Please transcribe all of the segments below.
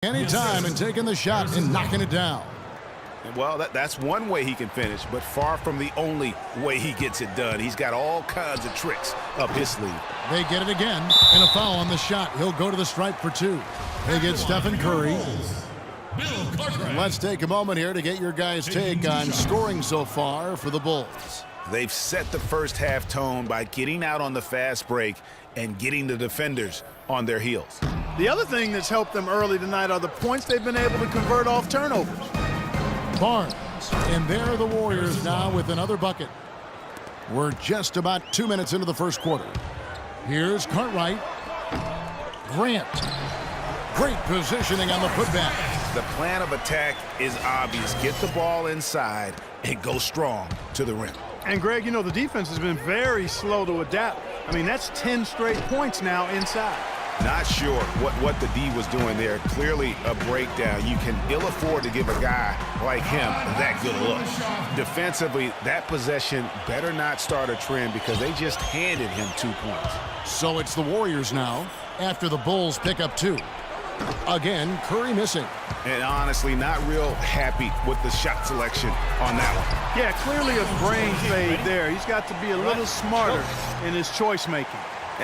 Anytime and taking the shot and knocking it down. Well, that's one way he can finish, but far from the only way he gets it done. He's got all kinds of tricks up his sleeve. They get it again, and a foul on the shot. He'll go to the stripe for two. They get Stephen Curry. And let's take a moment here to get your guys' take on scoring so far for the Bulls. They've set the first half tone by getting out on the fast break and getting the defenders on their heels. The other thing that's helped them early tonight are the points they've been able to convert off turnovers. Barnes, and there are the Warriors now with another bucket. We're just about 2 minutes into the first quarter. Here's Cartwright. Grant. Great positioning on the putback. The plan of attack is obvious. Get the ball inside and go strong to the rim. And, Greg, you know, the defense has been very slow to adapt. I mean, that's 10 straight points now inside. Not sure what the D was doing there. Clearly a breakdown. You can ill afford to give a guy like him that good look. Defensively, that possession better not start a trend because they just handed him 2 points. So it's the Warriors now after the Bulls pick up 2. Again, Curry missing. And honestly, not real happy with the shot selection on that one. Yeah, clearly a brain fade there. He's got to be a little smarter in his choice making.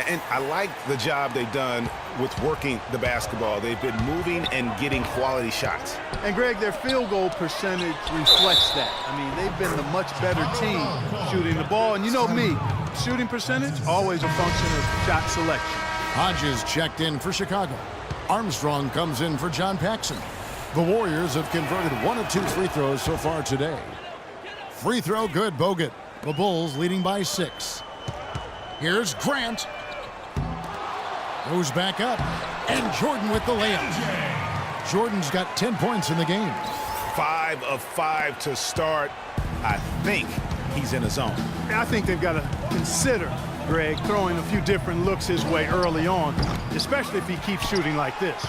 And I like the job they've done with working the basketball. They've been moving and getting quality shots. And, Greg, their field goal percentage reflects that. I mean, they've been the much better team shooting the ball. And you know me, shooting percentage, always a function of shot selection. Hodges checked in for Chicago. Armstrong comes in for John Paxson. The Warriors have converted 1 of 2 free throws so far today. Free throw good, Bogut. The Bulls leading by 6. Here's Grant. Goes back up. And Jordan with the layup. Jordan's got 10 points in the game. 5 of 5 to start. I think he's in a zone. I think they've got to consider, Greg, throwing a few different looks his way early on, especially if he keeps shooting like this.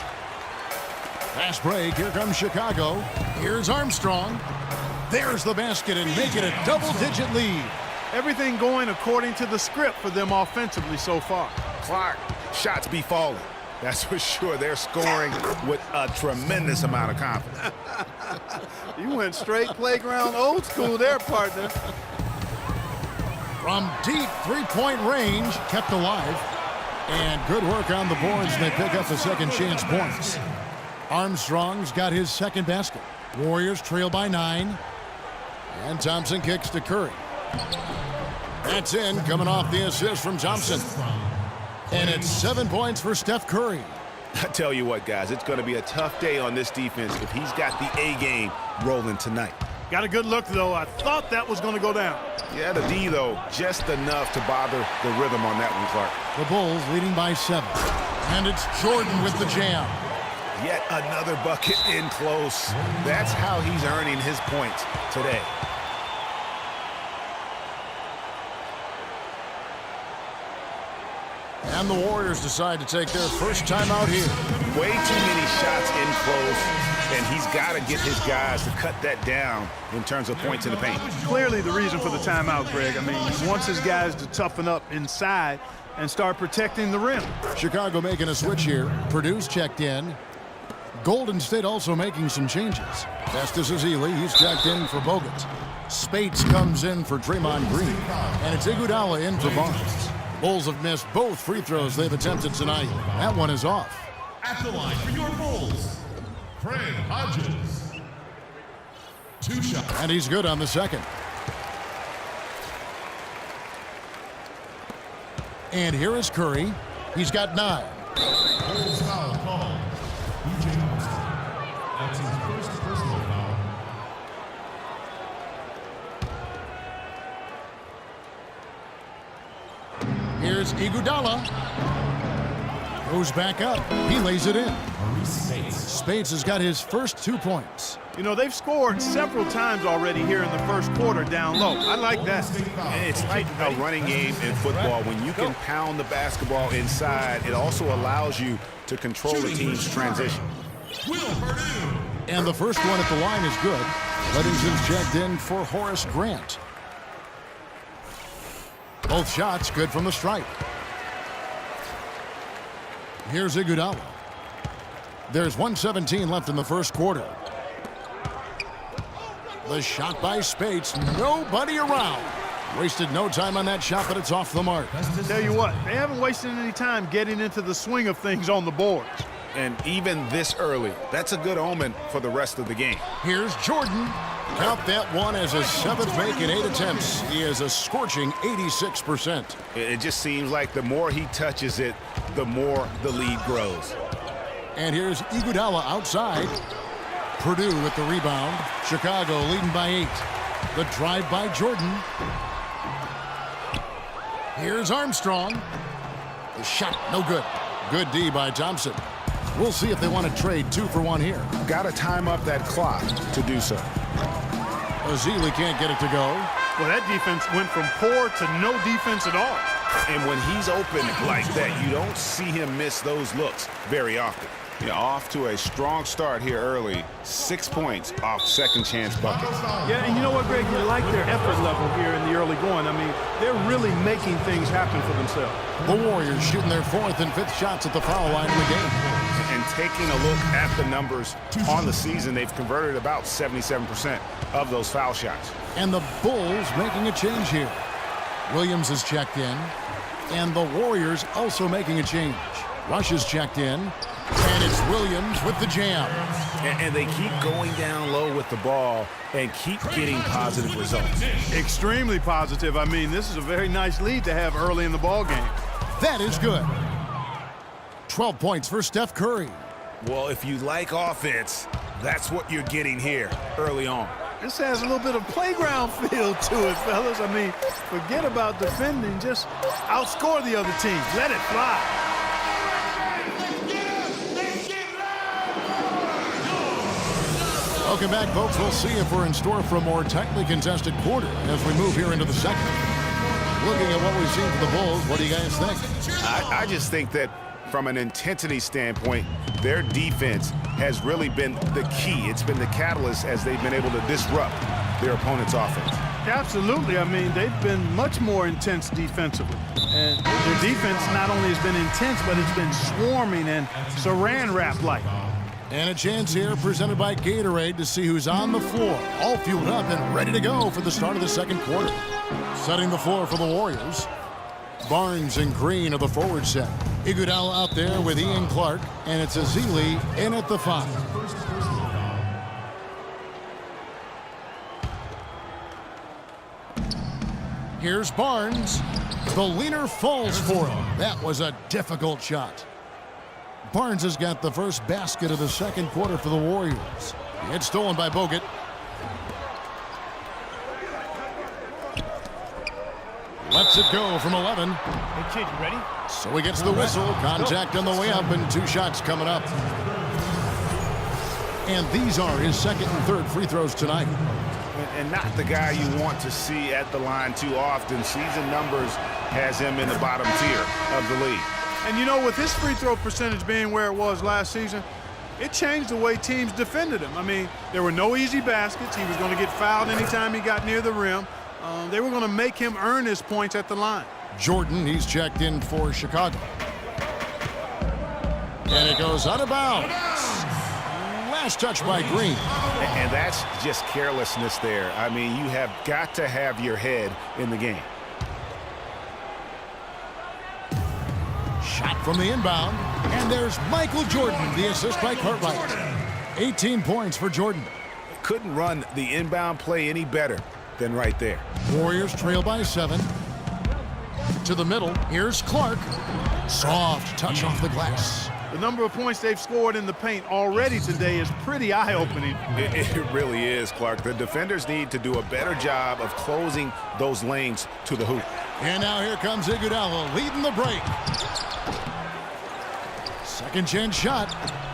Fast break. Here comes Chicago. Here's Armstrong. There's the basket and make it a double-digit lead. Everything going according to the script for them offensively so far. Clark, shots be falling. That's for sure. They're scoring with a tremendous amount of confidence. You went straight playground old school there, partner. From deep three-point range, kept alive. And good work on the boards, and they pick up the second chance points. Armstrong's got his second basket. Warriors trail by 9. And Thompson kicks to Curry. That's in, coming off the assist from Thompson. And it's 7 points for Steph Curry. I tell you what, guys, it's going to be a tough day on this defense if he's got the A game rolling tonight. Got a good look, though. I thought that was going to go down. Yeah, the D, though, just enough to bother the rhythm on that one, Clark. The Bulls leading by 7. And it's Jordan with the jam. Yet another bucket in close. That's how he's earning his points today. And the Warriors decide to take their first time out here. Way too many shots in close, and he's got to get his guys to cut that down in terms of points in the paint. Clearly the reason for the timeout, Greg. I mean, he wants his guys to toughen up inside and start protecting the rim. Chicago making a switch here. Purdue's checked in. Golden State also making some changes. Festus Ezeli, he's checked in for Bogut. Spates comes in for Draymond Green. And it's Iguodala in for Barnes. Bulls have missed both free throws they've attempted tonight. That one is off. At the line for your Bulls, Craig Hodges. 2 shots. And he's good on the second. And here is Curry. He's got 9. Bulls foul called. DJ Boston. That's his first personal foul. Here's Iguodala. Goes back up. He lays it in. Spades has got his first 2 points. You know, they've scored several times already here in the first quarter down low. I like that. It's like a running game in football. When you can pound the basketball inside, it also allows you to control the team's transition. And the first one at the line is good. Livingston's checked in for Horace Grant. Both shots good from the stripe. Here's Iguodala. There's 1:17 left in the first quarter. The shot by Spates. Nobody around. Wasted no time on that shot, but it's off the mark. Tell you what, they haven't wasted any time getting into the swing of things on the boards. And even this early, that's a good omen for the rest of the game. Here's Jordan. Count that one as his 7th make in 8 attempts. He is a scorching 86%. It just seems like the more he touches it, the more the lead grows. And here's Iguodala outside. Purdue with the rebound. Chicago leading by 8. The drive by Jordan. Here's Armstrong. The shot, no good. Good D by Thompson. We'll see if they want to trade 2 for 1 here. Got to time up that clock to do so. Azili can't get it to go. Well, that defense went from poor to no defense at all. And when he's open like that, you don't see him miss those looks very often. Off to a strong start here early. 6 points off second chance buckets. Yeah, and you know what, Greg? You like their effort level here in the early going. I mean, they're really making things happen for themselves. The Warriors shooting their 4th and 5th shots at the foul line in the game. And taking a look at the numbers on the season, they've converted about 77% of those foul shots. And the Bulls making a change here. Williams is checked in. And the Warriors also making a change. Rush is checked in. And it's Williams with the jam. And they keep going down low with the ball and keep getting positive results. Extremely positive. I mean, this is a very nice lead to have early in the ball game. That is good. 12 points for Steph Curry. Well, if you like offense, that's what you're getting here early on. This has a little bit of playground feel to it, fellas. I mean, forget about defending. Just outscore the other team. Let it fly. Welcome back, folks. We'll see if we're in store for a more tightly contested quarter as we move here into the second. Looking at what we've seen from the Bulls, what do you guys think? I just think that from an intensity standpoint, their defense has really been the key. It's been the catalyst as they've been able to disrupt their opponent's offense. Absolutely. I mean, they've been much more intense defensively. And their defense not only has been intense, but it's been swarming and saran wrap-like. And a chance here presented by Gatorade to see who's on the floor, all fueled up and ready to go for the start of the second quarter. Setting the floor for the Warriors. Barnes and Green of the forward set. Iguodala out there with Ian Clark, and it's Azili in at the 5. Here's Barnes. The leaner falls for him. That was a difficult shot. Barnes has got the first basket of the second quarter for the Warriors. It's stolen by Bogut. Lets it go from 11. Hey, kid, you ready? So he gets the whistle. Contact on the way up and 2 shots coming up. And these are his second and third free throws tonight. And not the guy you want to see at the line too often. Season numbers has him in the bottom tier of the league. And you know, with his free throw percentage being where it was last season, it changed the way teams defended him. I mean, there were no easy baskets. He was going to get fouled anytime he got near the rim. They were going to make him earn his points at the line. Jordan, he's checked in for Chicago. And it goes out of bounds. Last touch by Green. And that's just carelessness there. I mean, you have got to have your head in the game. Shot from the inbound. And there's Michael Jordan, the assist by Cartwright. 18 points for Jordan. Couldn't run the inbound play any better than right there. Warriors trail by 7. To the middle. Here's Clark. Soft touch off the glass. The number of points they've scored in the paint already today is pretty eye-opening. It really is, Clark. The defenders need to do a better job of closing those lanes to the hoop. And now here comes Iguodala leading the break. Second chance shot,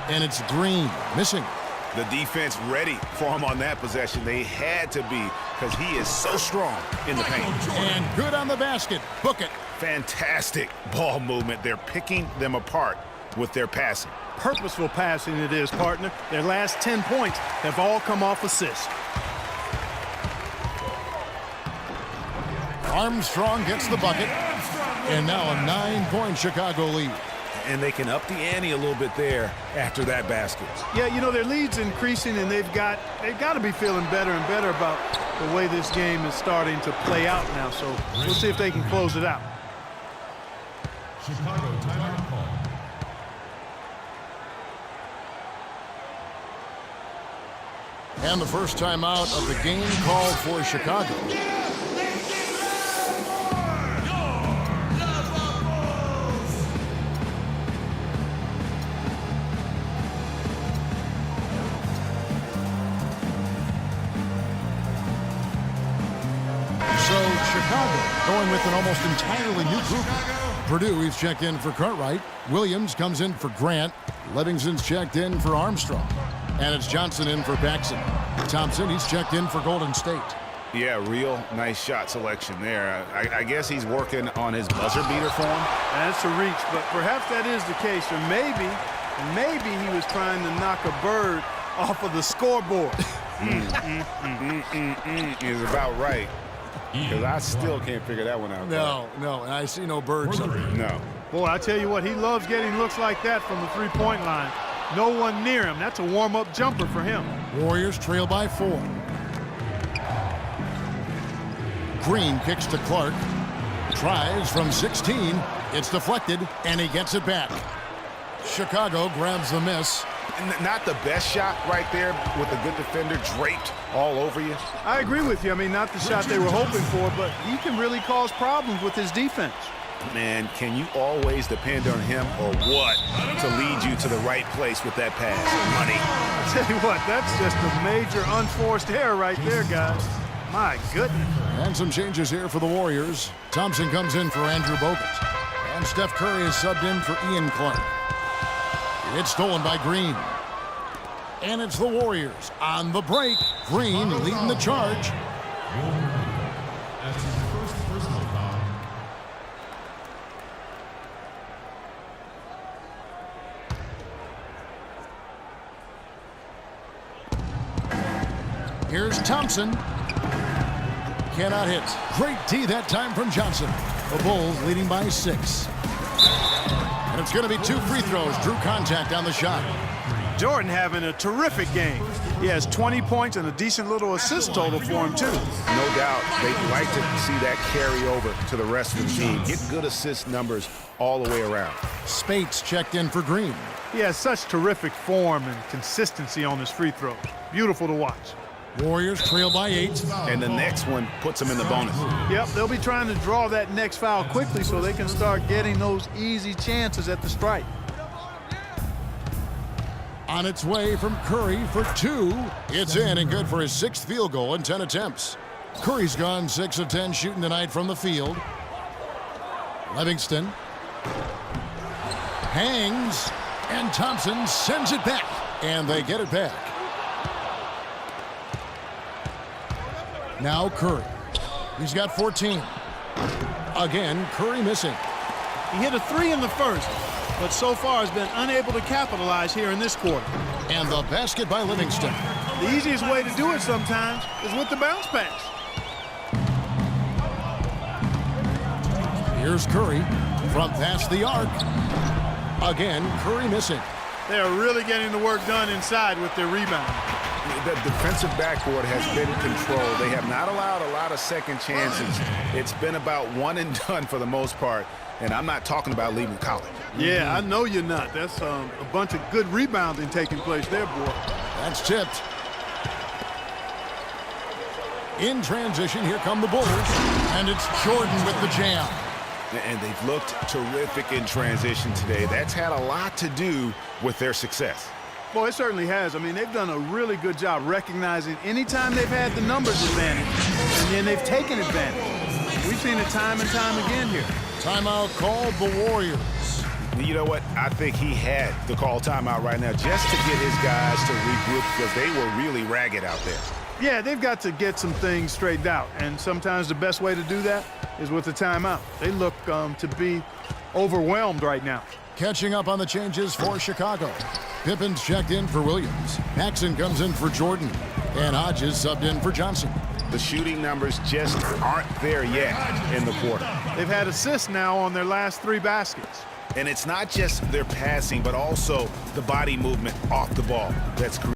and it's Green missing. The defense ready for him on that possession. They had to be because he is so strong in the paint. And good on the basket. Book it. Fantastic ball movement. They're picking them apart with their passing. Purposeful passing it is, partner. Their last 10 points have all come off assists. Armstrong gets the bucket. And now a 9-point Chicago lead. and they can up the ante a little bit there after that basket. Yeah, you know, their lead's increasing, and they've got to be feeling better and better about the way this game is starting to play out now. So we'll see if they can close it out. Chicago timeout call. And the first timeout of the game called for Chicago. So Chicago going with an almost entirely new group. Purdue, he's checked in for Cartwright. Williams comes in for Grant. Livingston's checked in for Armstrong. And it's Johnson in for Paxson. Thompson, he's checked in for Golden State. Yeah, real nice shot selection there. I guess he's working on his buzzer beater form. That's a reach, but perhaps that is the case. Or maybe he was trying to knock a bird off of the scoreboard. Is about right. Because I still can't figure that one out. No, and I see no birds up there. No. Boy, I tell you what, he loves getting looks like that from the three-point line. No one near him. That's a warm-up jumper for him. Warriors trail by 4. Green kicks to Clark. Tries from 16. It's deflected, and he gets it back. Chicago grabs the miss. Not the best shot right there with a good defender draped all over you. I agree with you. I mean, not the shot they were hoping for, but he can really cause problems with his defense. Man, can you always depend on him or what to lead you to the right place with that pass? Money. I tell you what, that's just a major unforced error right there, guys. My goodness. And some changes here for the Warriors. Thompson comes in for Andrew Bogut. And Steph Curry is subbed in for Ian Clark. It's stolen by Green. And it's the Warriors on the break. Green leading the charge. That's his first personal foul. Here's Thompson. Cannot hit. Great D that time from Johnson. The Bulls leading by 6. And it's going to be 2 free throws. Drew contact on the shot. Jordan having a terrific game. He has 20 points and a decent little assist total for him, too. No doubt they'd like to see that carry over to the rest of the team. Get good assist numbers all the way around. Spates checked in for Green. He has such terrific form and consistency on his free throw. Beautiful to watch. Warriors trail by 8. And the next one puts them in the bonus. Yep, they'll be trying to draw that next foul quickly so they can start getting those easy chances at the strike. On its way from Curry for 2. It's in and good for his 6th field goal in 10 attempts. Curry's gone 6 of 10 shooting tonight from the field. Livingston hangs, and Thompson sends it back, and they get it back. Now Curry. He's got 14. Again, Curry missing. He hit a 3 in the first, but so far has been unable to capitalize here in this quarter. And the basket by Livingston. The easiest way to do it sometimes is with the bounce pass. Here's Curry from past the arc. Again, Curry missing. They are really getting the work done inside with their rebound. The defensive backboard has been controlled. They have not allowed a lot of second chances. It's been about one and done for the most part, and I'm not talking about leaving college. Yeah, I know you're not. That's a bunch of good rebounding taking place there, boy. That's tipped. In transition, here come the Bulls, and it's Jordan with the jam. And they've looked terrific in transition today. That's had a lot to do with their success. Boy, it certainly has. I mean, they've done a really good job recognizing anytime they've had the numbers advantage, and then they've taken advantage. We've seen it time and time again here. Timeout called the Warriors. You know what? I think he had to call timeout right now just to get his guys to regroup because they were really ragged out there. Yeah, they've got to get some things straightened out, and sometimes the best way to do that is with a timeout. They look to be overwhelmed right now. Catching up on the changes for Chicago. Pippin's checked in for Williams. Paxson comes in for Jordan. And Hodges subbed in for Johnson. The shooting numbers just aren't there yet in the quarter. They've had assists now on their last 3 baskets. And it's not just their passing, but also the body movement off the ball that's